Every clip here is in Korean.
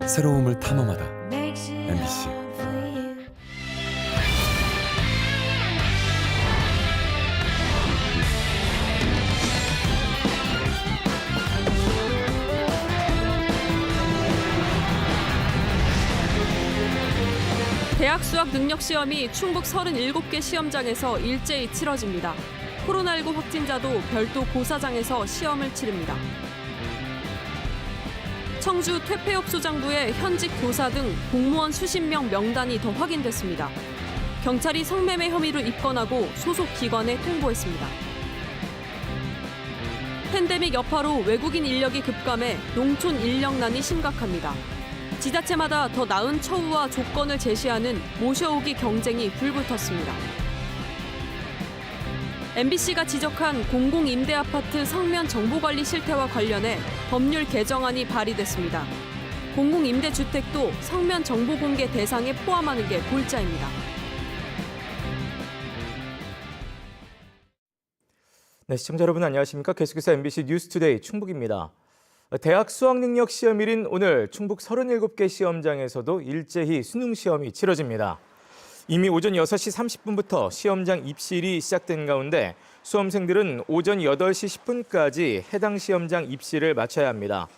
새로움을 탐험하다. MBC. 대학 수학 능력 시험이 충북 37개 시험장에서 일제히 치러집니다. 코로나19 확진자도 별도 고사장에서 시험을 치릅니다. 청주 퇴폐업소장부의 현직 교사 등 공무원 수십 명 명단이 더 확인됐습니다. 경찰이 성매매 혐의로 입건하고 소속 기관에 통보했습니다. 팬데믹 여파로 외국인 인력이 급감해 농촌 인력난이 심각합니다. 지자체마다 더 나은 처우와 조건을 제시하는 모셔오기 경쟁이 불붙었습니다. MBC가 지적한 공공임대아파트 성면 정보관리 실태와 관련해 법률 개정안이 발의됐습니다. 공공임대주택도 성면 정보 공개 대상에 포함하는 게 골자입니다. 네, 시청자 여러분 안녕하십니까? 계속해서 MBC 뉴스투데이 충북입니다. 대학 수학능력 시험일인 오늘 충북 37개 시험장에서도 일제히 수능 시험이 치러집니다. 이미 오전 6시 30분부터 시험장 입실이 시작된 가운데 수험생들은 오전 8시 10분까지 해당 시험장 입실을 마쳐야 합니다.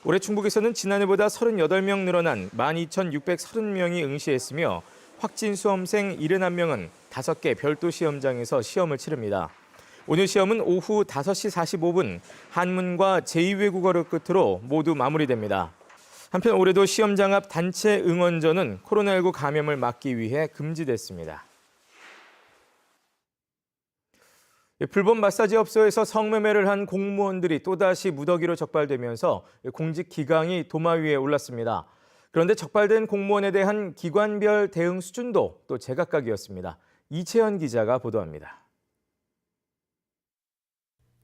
올해 충북에서는 지난해보다 38명 늘어난 12,630명이 응시했으며 확진 수험생 71명은 5개 별도 시험장에서 시험을 치릅니다. 오늘 시험은 오후 5시 45분 한문과 제2외국어를 끝으로 모두 마무리됩니다. 한편 올해도 시험장 앞 단체 응원전은 코로나19 감염을 막기 위해 금지됐습니다. 불법 마사지 업소에서 성매매를 한 공무원들이 또다시 무더기로 적발되면서 공직 기강이 도마 위에 올랐습니다. 그런데 적발된 공무원에 대한 기관별 대응 수준도 또 제각각이었습니다. 이채연 기자가 보도합니다.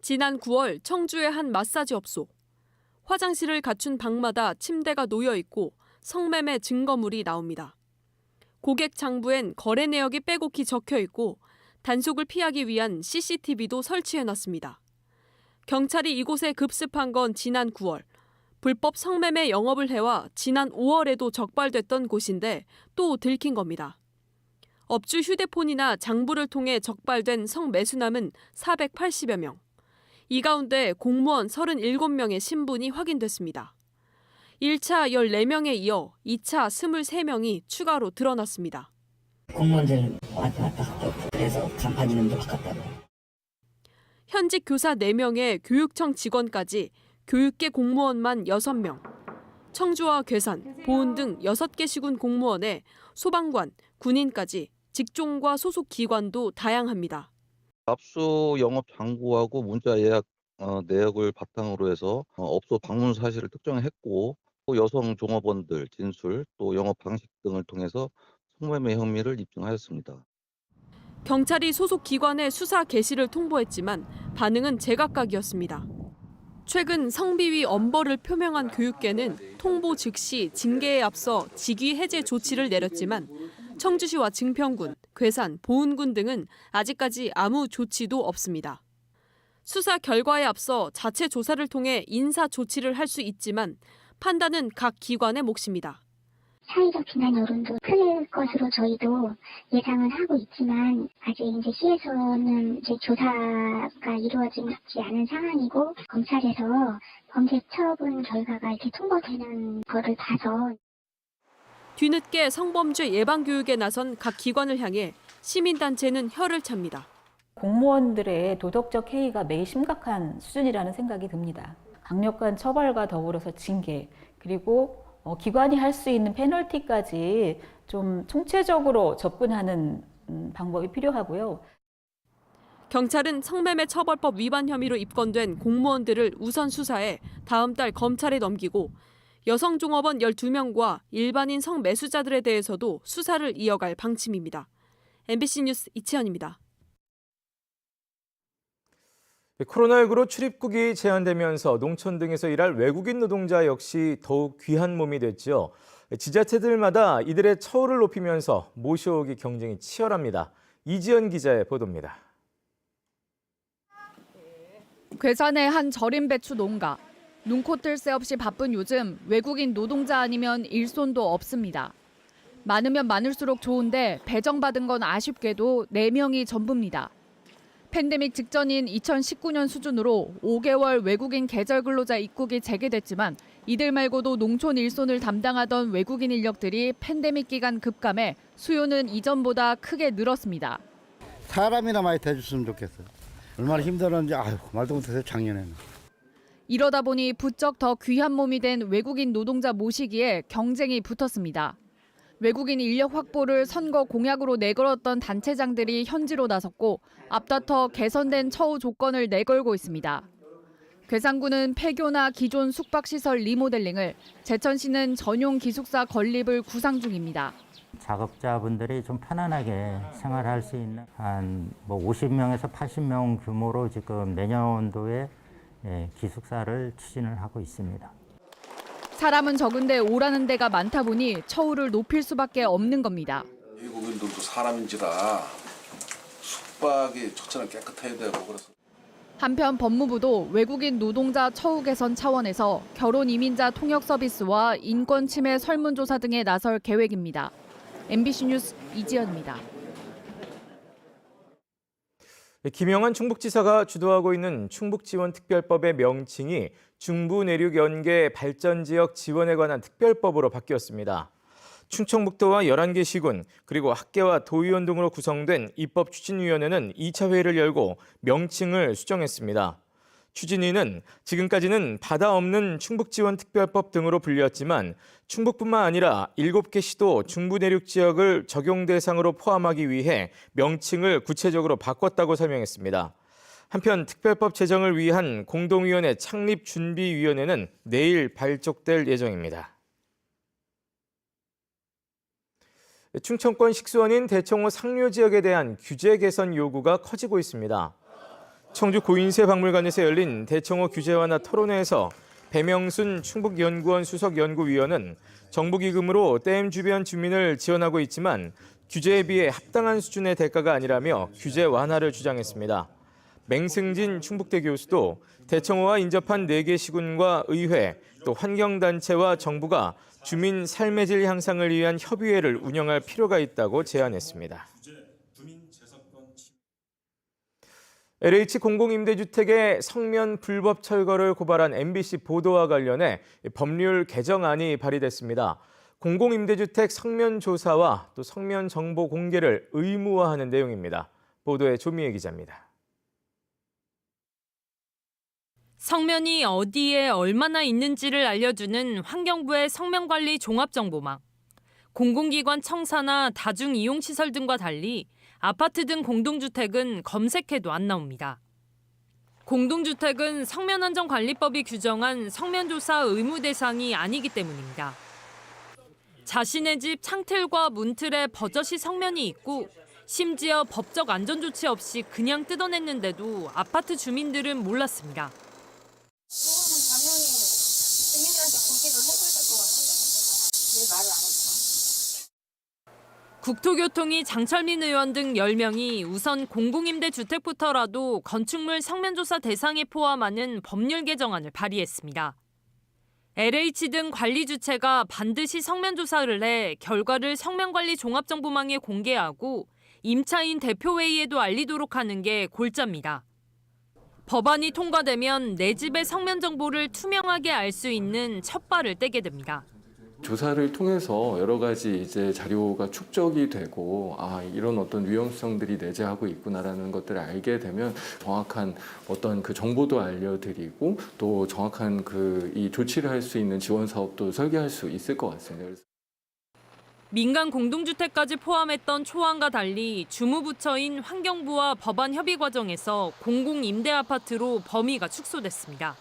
지난 9월 청주의 한 마사지 업소. 화장실을 갖춘 방마다 침대가 놓여 있고 성매매 증거물이 나옵니다. 고객 장부엔 거래 내역이 빼곡히 적혀 있고 단속을 피하기 위한 CCTV도 설치해놨습니다. 경찰이 이곳에 급습한 건 지난 9월. 불법 성매매 영업을 해와 지난 5월에도 적발됐던 곳인데 또 들킨 겁니다. 업주 휴대폰이나 장부를 통해 적발된 성매수남은 480여 명. 이 가운데 공무원 37명의 신분이 확인됐습니다. 1차 14명에 이어 2차 23명이 추가로 드러났습니다. 공무원들 왔다 갔다 없고 그래서 간판 이름도 바꿨다고. 현직 교사 4명에 교육청 직원까지 교육계 공무원만 6명. 청주와 괴산, 보은 등 6개 시군 공무원에 소방관, 군인까지 직종과 소속 기관도 다양합니다. 압수 영업 장부하고 문자 예약 내역을 바탕으로 해서 업소 방문 사실을 특정했고 또 여성 종업원들 진술 또 영업 방식 등을 통해서 성매매 혐의를 입증하였습니다. 경찰이 소속 기관의 수사 개시를 통보했지만 반응은 제각각이었습니다. 최근 성비위 엄벌을 표명한 교육계는 통보 즉시 징계에 앞서 직위 해제 조치를 내렸지만 청주시와 증평군, 괴산, 보은군 등은 아직까지 아무 조치도 없습니다. 수사 결과에 앞서 자체 조사를 통해 인사 조치를 할 수 있지만 판단은 각 기관의 몫입니다. 사회적 비난 여론도 클 것으로 저희도 예상은 하고 있지만 아직 이제 시에서는 이제 조사가 이루어지지 않은 상황이고 검찰에서 범죄 처분 결과가 이렇게 통보되는 거를 봐서 뒤늦게 성범죄 예방 교육에 나선 각 기관을 향해 시민단체는 혀를 찹니다. 공무원들의 도덕적 해이가 매우 심각한 수준이라는 생각이 듭니다. 강력한 처벌과 더불어서 징계, 그리고 기관이 할 수 있는 페널티까지 좀 총체적으로 접근하는 방법이 필요하고요. 경찰은 성매매 처벌법 위반 혐의로 입건된 공무원들을 우선 수사해 다음 달 검찰에 넘기고 여성 종업원 12명과 일반인 성매수자들에 대해서도 수사를 이어갈 방침입니다. MBC 뉴스 이채연입니다. 코로나19로 출입국이 제한되면서 농촌 등에서 일할 외국인 노동자 역시 더욱 귀한 몸이 됐죠. 지자체들마다 이들의 처우를 높이면서 모셔오기 경쟁이 치열합니다. 이지연 기자의 보도입니다. 괴산의 한 절임 배추 농가. 눈코 뜰 새 없이 바쁜 요즘 외국인 노동자 아니면 일손도 없습니다. 많으면 많을수록 좋은데 배정받은 건 아쉽게도 4명이 전부입니다. 팬데믹 직전인 2019년 수준으로 5개월 외국인 계절 근로자 입국이 재개됐지만 이들 말고도 농촌 일손을 담당하던 외국인 인력들이 팬데믹 기간 급감해 수요는 이전보다 크게 늘었습니다. 사람이나 많이 대줬으면 좋겠어요. 얼마나 힘들었는지 말도 못해서 작년에는. 이러다 보니 부쩍 더 귀한 몸이 된 외국인 노동자 모시기에 경쟁이 붙었습니다. 외국인 인력 확보를 선거 공약으로 내걸었던 단체장들이 현지로 나섰고 앞다퉈 개선된 처우 조건을 내걸고 있습니다. 괴산군은 폐교나 기존 숙박시설 리모델링을, 제천시는 전용 기숙사 건립을 구상 중입니다. 작업자분들이 좀 편안하게 생활할 수 있는 한 50명에서 80명 규모로 지금 내년도에 기숙사를 추진을 하고 있습니다. 사람은 적은데 오라는 데가 많다 보니 처우를 높일 수밖에 없는 겁니다. 외국인들도 사람인지라 숙박이 좋잖아요. 깨끗해야 되고 그래서. 한편 법무부도 외국인 노동자 처우 개선 차원에서 결혼 이민자 통역 서비스와 인권 침해 설문조사 등에 나설 계획입니다. MBC 뉴스 이지연입니다. 김영환 충북지사가 주도하고 있는 충북지원특별법의 명칭이 중부내륙연계 발전지역 지원에 관한 특별법으로 바뀌었습니다. 충청북도와 11개 시군 그리고 학계와 도의원 등으로 구성된 입법추진위원회는 2차 회의를 열고 명칭을 수정했습니다. 추진위는 지금까지는 바다 없는 충북지원특별법 등으로 불렸지만 충북뿐만 아니라 7개 시도 중부내륙 지역을 적용 대상으로 포함하기 위해 명칭을 구체적으로 바꿨다고 설명했습니다. 한편 특별법 제정을 위한 공동위원회 창립준비위원회는 내일 발족될 예정입니다. 충청권 식수원인 대청호 상류 지역에 대한 규제 개선 요구가 커지고 있습니다. 청주 고인세 박물관에서 열린 대청호 규제 완화 토론회에서 배명순 충북연구원 수석연구위원은 정부 기금으로 댐 주변 주민을 지원하고 있지만 규제에 비해 합당한 수준의 대가가 아니라며 규제 완화를 주장했습니다. 맹승진 충북대 교수도 대청호와 인접한 4개 시군과 의회, 또 환경단체와 정부가 주민 삶의 질 향상을 위한 협의회를 운영할 필요가 있다고 제안했습니다. LH 공공임대주택의 성면 불법 철거를 고발한 MBC 보도와 관련해 법률 개정안이 발의됐습니다. 공공임대주택 성면 조사와 또 성면 정보 공개를 의무화하는 내용입니다. 보도에 조미애 기자입니다. 성면이 어디에 얼마나 있는지를 알려주는 환경부의 성면관리 종합정보망. 공공기관 청사나 다중이용시설 등과 달리 아파트 등 공동주택은 검색해도 안 나옵니다. 공동주택은 성면안전관리법이 규정한 성면조사 의무 대상이 아니기 때문입니다. 자신의 집 창틀과 문틀에 버젓이 성면이 있고 심지어 법적 안전조치 없이 그냥 뜯어냈는데도 아파트 주민들은 몰랐습니다. 국토교통위 장철민 의원 등 10명이 우선 공공임대주택부터라도 건축물 성면조사 대상에 포함하는 법률 개정안을 발의했습니다. LH 등 관리주체가 반드시 성면조사를 해 결과를 성면관리 종합정보망에 공개하고 임차인 대표회의에도 알리도록 하는 게 골자입니다. 법안이 통과되면 내 집의 성면 정보를 투명하게 알 수 있는 첫 발을 떼게 됩니다. 조사를 통해서 여러 가지 자료가 축적이 되고 이런 어떤 위험성들이 내재하고 있구나라는 것들을 알게 되면 정확한 어떤 그 정보도 알려드리고 또 정확한 이 조치를 할 수 있는 지원 사업도 설계할 수 있을 것 같습니다. 민간 공동주택까지 포함했던 초안과 달리 주무부처인 환경부와 법안 협의 과정에서 공공임대아파트로 범위가 축소됐습니다.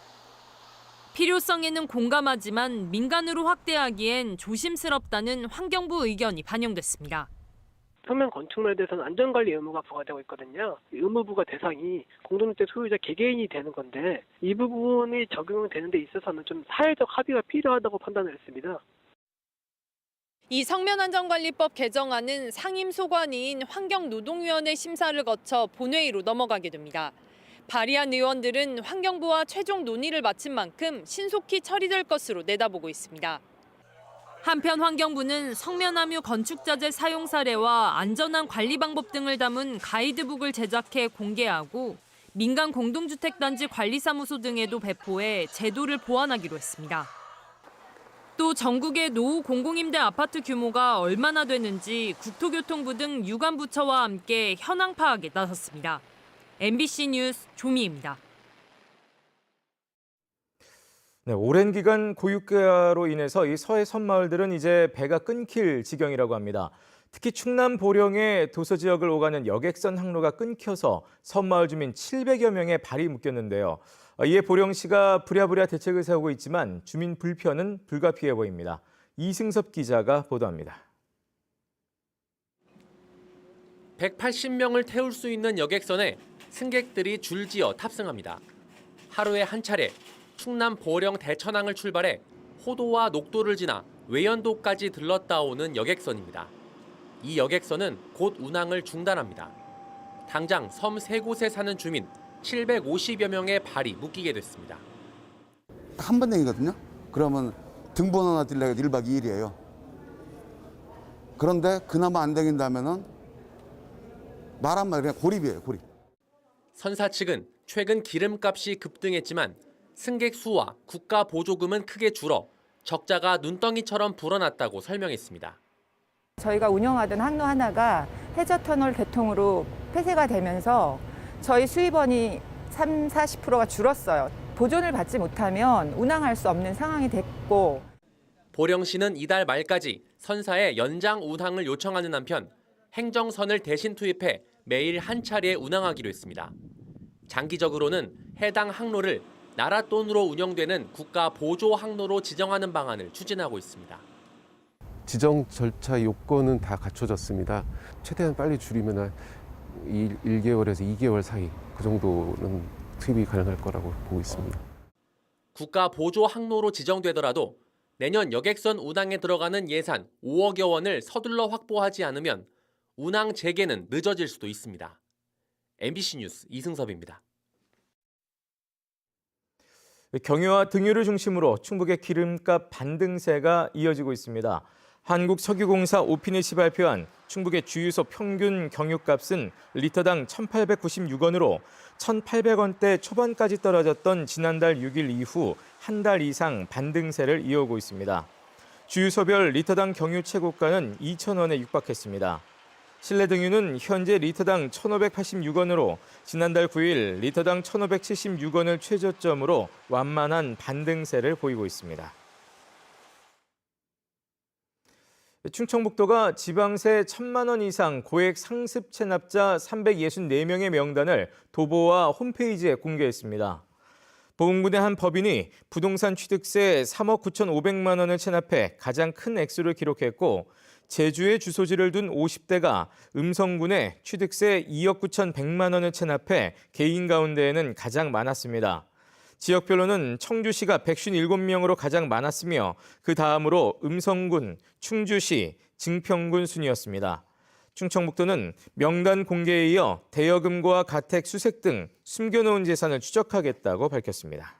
필요성에는 공감하지만 민간으로 확대하기엔 조심스럽다는 환경부 의견이 반영됐습니다. 성면 건축물에 대해서는 안전관리 의무가 부과되고 있거든요. 의무부가 대상이 공동주택 소유자 개개인이 되는 건데 이 부분이 적용되는 데 있어서는 좀 사회적 합의가 필요하다고 판단을 했습니다. 이 성면안전관리법 개정안은 상임소관위인 환경노동위원회 심사를 거쳐 본회의로 넘어가게 됩니다. 발의한 의원들은 환경부와 최종 논의를 마친 만큼 신속히 처리될 것으로 내다보고 있습니다. 한편 환경부는 석면함유 건축자재 사용 사례와 안전한 관리 방법 등을 담은 가이드북을 제작해 공개하고 민간 공동주택단지 관리사무소 등에도 배포해 제도를 보완하기로 했습니다. 또 전국의 노후 공공임대 아파트 규모가 얼마나 되는지 국토교통부 등 유관부처와 함께 현황 파악에 나섰습니다. MBC 뉴스 조미입니다. 네, 오랜 기간 고육가로 인해서 이 서해 섬마을들은 이제 배가 끊길 지경이라고 합니다. 특히 충남 보령의 도서 지역을 오가는 여객선 항로가 끊겨서 섬마을 주민 700여 명의 발이 묶였는데요. 이에 보령시가 부랴부랴 대책을 세우고 있지만 주민 불편은 불가피해 보입니다. 이승섭 기자가 보도합니다. 180명을 태울 수 있는 여객선에 승객들이 줄지어 탑승합니다. 하루에 한 차례 충남 보령 대천항을 출발해 호도와 녹도를 지나 외연도까지 들렀다 오는 여객선입니다. 이 여객선은 곧 운항을 중단합니다. 당장 섬 3곳에 사는 주민 750여 명의 발이 묶이게 됐습니다. 한 번 댕이거든요. 그러면 등본 하나 뛸래가 1박 2일이에요. 그런데 그나마 안 댕긴다면은 말 한마디로 그냥 고립이에요, 고립. 선사 측은 최근 기름값이 급등했지만 승객 수와 국가 보조금은 크게 줄어 적자가 눈덩이처럼 불어났다고 설명했습니다. 저희가 운영하던 항로 하나가 해저터널 개통으로 폐쇄가 되면서 저희 수입원이 30-40%가 줄었어요. 보존을 받지 못하면 운항할 수 없는 상황이 됐고. 보령시는 이달 말까지 선사에 연장 운항을 요청하는 한편 행정선을 대신 투입해 매일 한 차례 운항하기로 했습니다. 장기적으로는 해당 항로를 나라 돈으로 운영되는 국가 보조 항로로 지정하는 방안을 추진하고 있습니다. 지정 절차 요건은 다 갖춰졌습니다. 최대한 빨리 줄이면 한 1개월에서 2개월 사이 그 정도는 투입이 가능할 거라고 보고 있습니다. 국가 보조 항로로 지정되더라도 내년 여객선 운항에 들어가는 예산 5억여 원을 서둘러 확보하지 않으면 운항 재개는 늦어질 수도 있습니다. MBC 뉴스 이승섭입니다. 경유와 등유를 중심으로 충북의 기름값 반등세가 이어지고 있습니다. 한국석유공사 오피닛이 발표한 충북의 주유소 평균 경유값은 리터당 1,896원으로 1,800원대 초반까지 떨어졌던 지난달 6일 이후 한 달 이상 반등세를 이어오고 있습니다. 주유소별 리터당 경유 최고가는 2,000원에 육박했습니다. 실내 등유는 현재 리터당 1,586원으로 지난달 9일 리터당 1,576원을 최저점으로 완만한 반등세를 보이고 있습니다. 충청북도가 지방세 1,000만 원 이상 고액 상습 체납자 364명의 명단을 도보와 홈페이지에 공개했습니다. 보은군의 한 법인이 부동산 취득세 3억 9,500만 원을 체납해 가장 큰 액수를 기록했고 제주에 주소지를 둔 50대가 음성군에 취득세 2억 9,100만 원을 체납해 개인 가운데에는 가장 많았습니다. 지역별로는 청주시가 157명으로 가장 많았으며 그 다음으로 음성군, 충주시, 증평군 순이었습니다. 충청북도는 명단 공개에 이어 대여금고와 가택 수색 등 숨겨놓은 재산을 추적하겠다고 밝혔습니다.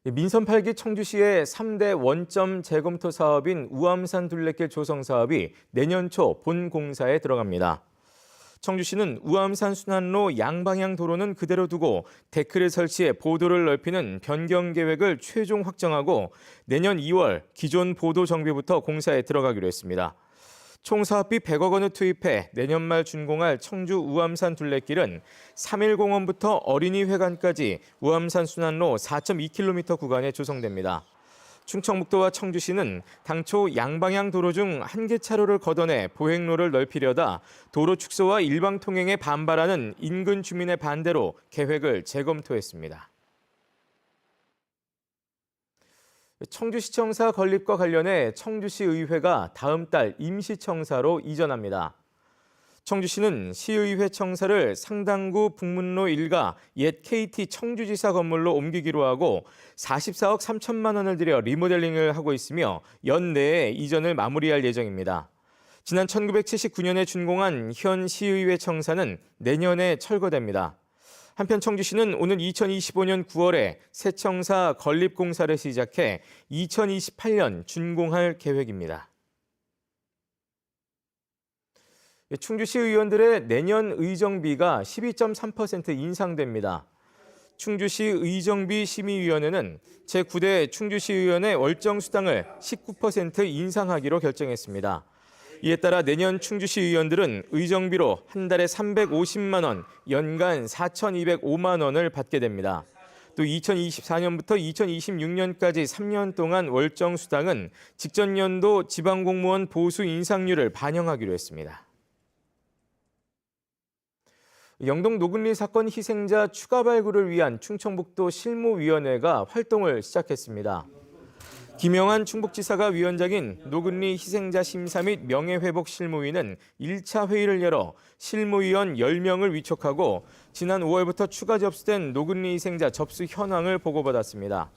민선 8기 청주시의 3대 원점 재검토 사업인 우암산 둘레길 조성 사업이 내년 초 본 공사에 들어갑니다. 청주시는 우암산 순환로 양방향 도로는 그대로 두고 데크를 설치해 보도를 넓히는 변경 계획을 최종 확정하고 내년 2월 기존 보도 정비부터 공사에 들어가기로 했습니다. 총 사업비 100억 원을 투입해 내년 말 준공할 청주 우암산 둘레길은 3일공원부터 어린이회관까지 우암산 순환로 4.2km 구간에 조성됩니다. 충청북도와 청주시는 당초 양방향 도로 중 한 개 차로를 걷어내 보행로를 넓히려다 도로 축소와 일방 통행에 반발하는 인근 주민의 반대로 계획을 재검토했습니다. 청주시청사 건립과 관련해 청주시 의회가 다음 달 임시청사로 이전합니다. 청주시는 시의회 청사를 상당구 북문로 일가 옛 KT 청주지사 건물로 옮기기로 하고 44억 3천만 원을 들여 리모델링을 하고 있으며 연내에 이전을 마무리할 예정입니다. 지난 1979년에 준공한 현 시의회 청사는 내년에 철거됩니다. 한편 청주시는 오는 2025년 9월에 새 청사 건립 공사를 시작해 2028년 준공할 계획입니다. 충주시 의원들의 내년 의정비가 12.3% 인상됩니다. 충주시 의정비 심의위원회는 제9대 충주시의원의 월정 수당을 19% 인상하기로 결정했습니다. 이에 따라 내년 충주시 의원들은 의정비로 한 달에 350만 원, 연간 4,205만 원을 받게 됩니다. 또 2024년부터 2026년까지 3년 동안 월정 수당은 직전 연도 지방공무원 보수 인상률을 반영하기로 했습니다. 영동 노근리 사건 희생자 추가 발굴을 위한 충청북도 실무위원회가 활동을 시작했습니다. 김영한 충북지사가 위원장인 노근리 희생자 심사 및 명예회복 실무위는 1차 회의를 열어 실무위원 10명을 위촉하고 지난 5월부터 추가 접수된 노근리 희생자 접수 현황을 보고받았습니다.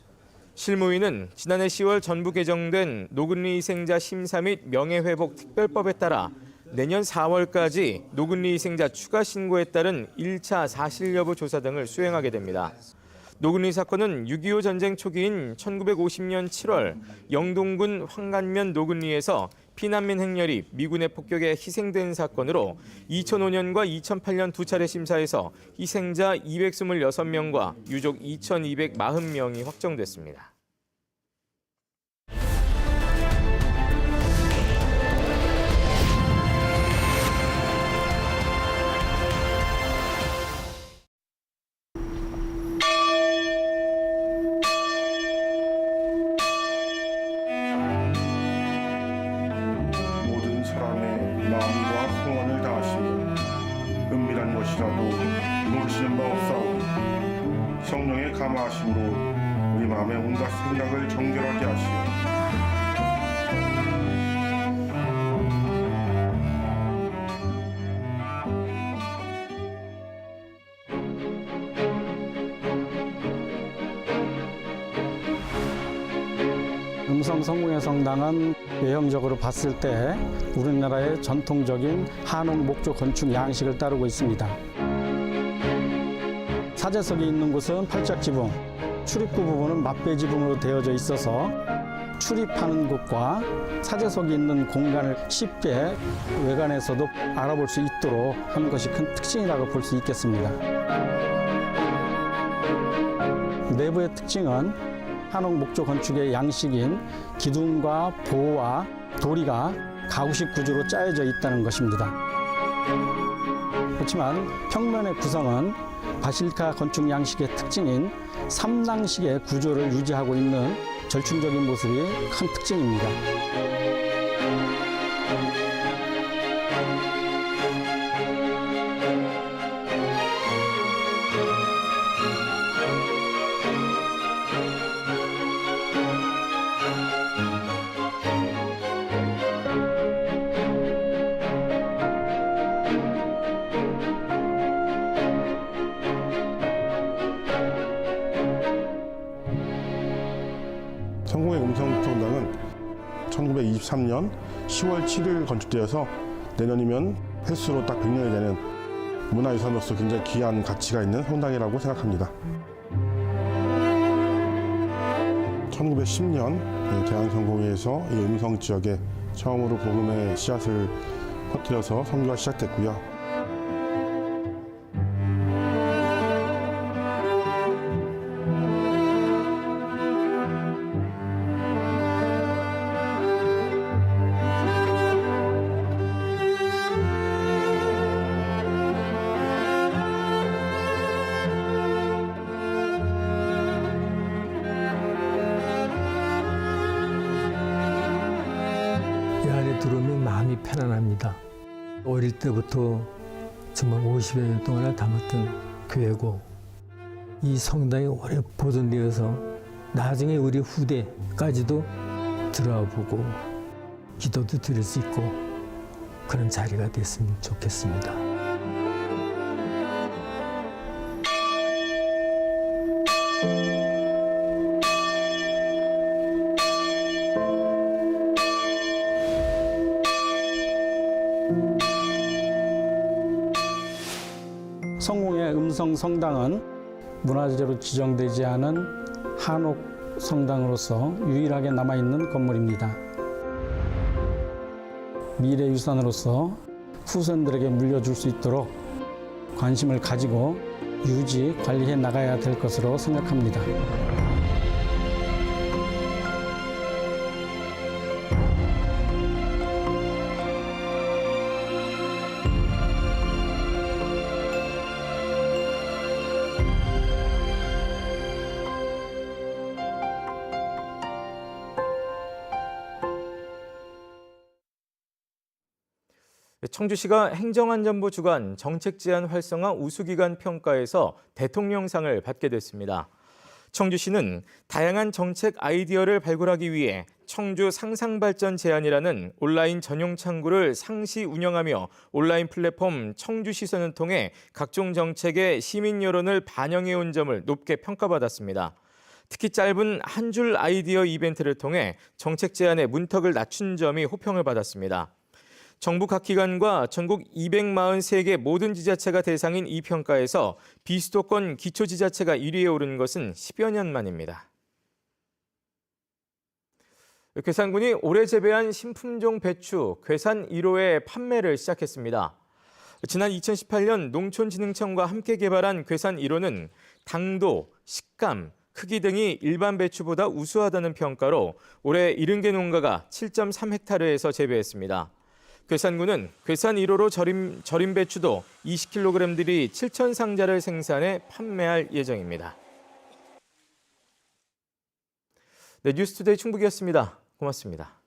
실무위는 지난해 10월 전부 개정된 노근리 희생자 심사 및 명예회복 특별법에 따라 내년 4월까지 노근리 희생자 추가 신고에 따른 1차 사실 여부 조사 등을 수행하게 됩니다. 노근리 사건은 6.25 전쟁 초기인 1950년 7월 영동군 황간면 노근리에서 피난민 행렬이 미군의 폭격에 희생된 사건으로 2005년과 2008년 두 차례 심사에서 희생자 226명과 유족 2,240명이 확정됐습니다. 모든 사람의 마음과 소원을 다하시고 은밀한 것이라도 모르시는 바 없사오니 성령의 감화하심으로 우리 마음의 온갖 생각을 정결하게 하시어 음성 성공회 성당은 외형적으로 봤을 때 우리나라의 전통적인 한옥 목조 건축 양식을 따르고 있습니다. 사제석이 있는 곳은 팔짝지붕, 출입구 부분은 맞배지붕으로 되어져 있어서 출입하는 곳과 사제석이 있는 공간을 쉽게 외관에서도 알아볼 수 있도록 하는 것이 큰 특징이라고 볼 수 있겠습니다. 내부의 특징은 한옥 목조 건축의 양식인 기둥과 보와 도리가 가구식 구조로 짜여져 있다는 것입니다. 그렇지만 평면의 구성은 바실카 건축 양식의 특징인 삼낭식의 구조를 유지하고 있는 절충적인 모습이 큰 특징입니다. 성공의 음성성당은 1923년 10월 7일 건축되어서 내년이면 횟수로 딱 100년이 되는 문화유산으로서 굉장히 귀한 가치가 있는 성당이라고 생각합니다. 1910년 대한성공회에서 이 음성 지역에 처음으로 복음의 씨앗을 퍼뜨려서 선교가 시작됐고요. 들어오면 마음이 편안합니다. 어릴 때부터 정말 50여 년 동안을 담았던 교회고 이 성당이 오래 보존되어서 나중에 우리 후대까지도 들어와 보고 기도도 드릴 수 있고 그런 자리가 됐으면 좋겠습니다. 성공의 음성 성당은 문화재로 지정되지 않은 한옥 성당으로서 유일하게 남아있는 건물입니다. 미래유산으로서 후손들에게 물려줄 수 있도록 관심을 가지고 유지, 관리해 나가야 될 것으로 생각합니다. 청주시가 행정안전부 주관 정책제안 활성화 우수기관 평가에서 대통령상을 받게 됐습니다. 청주시는 다양한 정책 아이디어를 발굴하기 위해 청주 상상발전 제안이라는 온라인 전용 창구를 상시 운영하며 온라인 플랫폼 청주시선을 통해 각종 정책의 시민 여론을 반영해온 점을 높게 평가받았습니다. 특히 짧은 한 줄 아이디어 이벤트를 통해 정책 제안의 문턱을 낮춘 점이 호평을 받았습니다. 정부 각 기관과 전국 243개 모든 지자체가 대상인 이 평가에서 비수도권 기초지자체가 1위에 오른 것은 10여 년 만입니다. 괴산군이 올해 재배한 신품종 배추 괴산 1호의 판매를 시작했습니다. 지난 2018년 농촌진흥청과 함께 개발한 괴산 1호는 당도, 식감, 크기 등이 일반 배추보다 우수하다는 평가로 올해 70개 농가가 7.3헥타르에서 재배했습니다. 괴산군은 괴산 1호로 절임 배추도 20kg들이 7,000상자를 생산해 판매할 예정입니다. 네, 뉴스투데이 충북이었습니다. 고맙습니다.